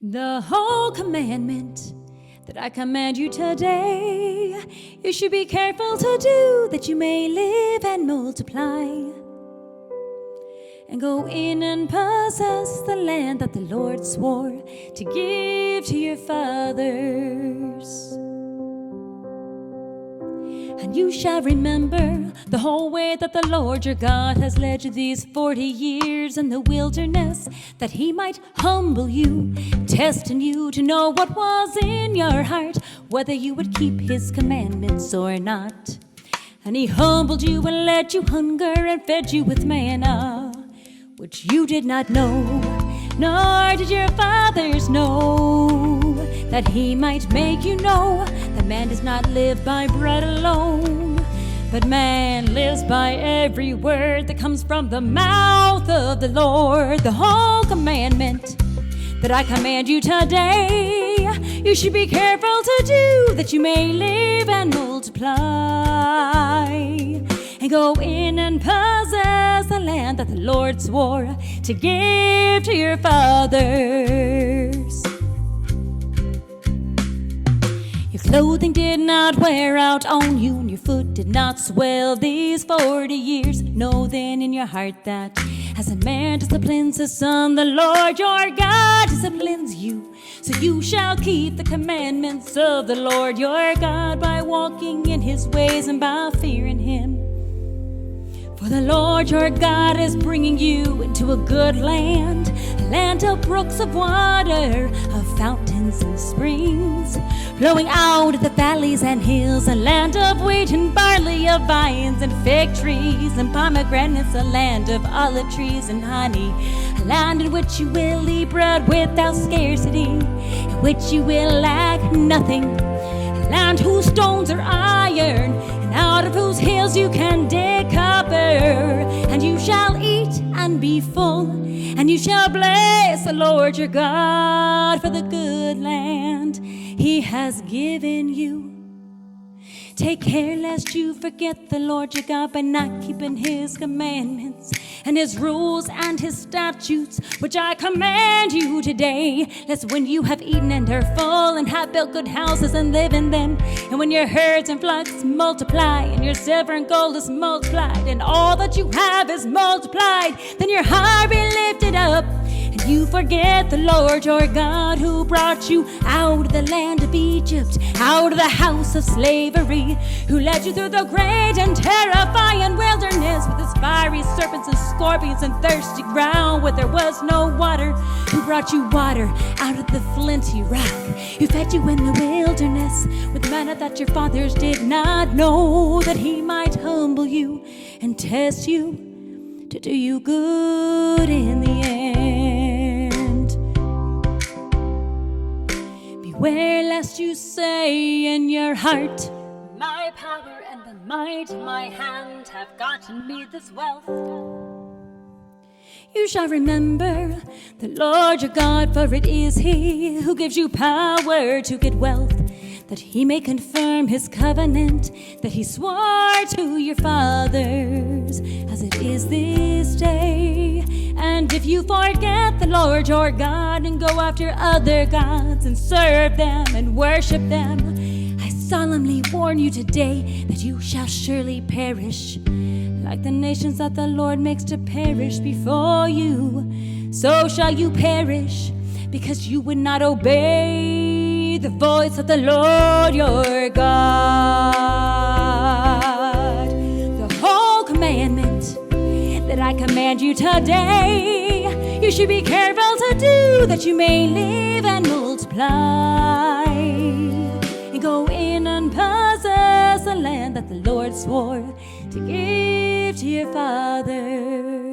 The whole commandment that I command you today, you should be careful to do, that you may live and multiply, and go in and possess the land that the Lord swore to give to your fathers. And you shall remember the whole way that the Lord your God has led you these 40 years in the wilderness, that he might humble you, testing you to know what was in your heart, whether you would keep his commandments or not. And he humbled you and let you hunger and fed you with manna, which you did not know, nor did your fathers know, that he might make you know that man does not live by bread alone, but man lives by every word that comes from the mouth of the Lord. The whole commandment that I command you today, you should be careful to do, that you may live and multiply, and go in and possess the land that the Lord swore to give to your fathers. Your clothing did not wear out on you, and your foot did not swell these 40 years. Know then in your heart that as a man disciplines his son, the Lord your God disciplines you. So you shall keep the commandments of the Lord your God by walking in his ways and by fearing him. For the Lord your God is bringing you into a good land, a land of brooks of water, of fountains and springs, flowing out of the valleys and hills, a land of wheat and barley, of vines and fig trees and pomegranates, a land of olive trees and honey, a land in which you will eat bread without scarcity, in which you will lack nothing, a land whose stones are iron, and out of whose hills you can dig copper. And you shall eat and be full, and you shall bless the Lord your God for the good land he has given you. Take care lest you forget the Lord your God by not keeping his commandments and his rules and his statutes, which I command you today, lest when you have eaten and are full, and have built good houses and live in them, and when your herds and flocks multiply, and your silver and gold is multiplied, and all that you have is multiplied, then your heart be lifted up, and you forget the Lord your God, who brought you out of the land of Egypt, out of the house of slavery, who led you through the great and terrifying wilderness, with its fiery serpents and scorpions and thirsty ground where there was no water, who brought you water out of the flinty rock, who fed you in the wilderness with manna that your fathers did not know, that he might humble you and test you to do you good in the end. Beware lest you say in your heart, my power and the might of my hand have gotten me this wealth. You shall remember the Lord your God, for it is he who gives you power to get wealth, that he may confirm his covenant that he swore to your fathers, as it is this day. And if you forget the Lord your God and go after other gods and serve them and worship them, I solemnly warn you today that you shall surely perish, like the nations that the Lord makes to perish before you. So shall you perish, because you would not obey the voice of the Lord your God. The whole commandment that I command you today, you should be careful to do, that you may live and multiply, and go in and possess the land that the Lord swore to give to your fathers.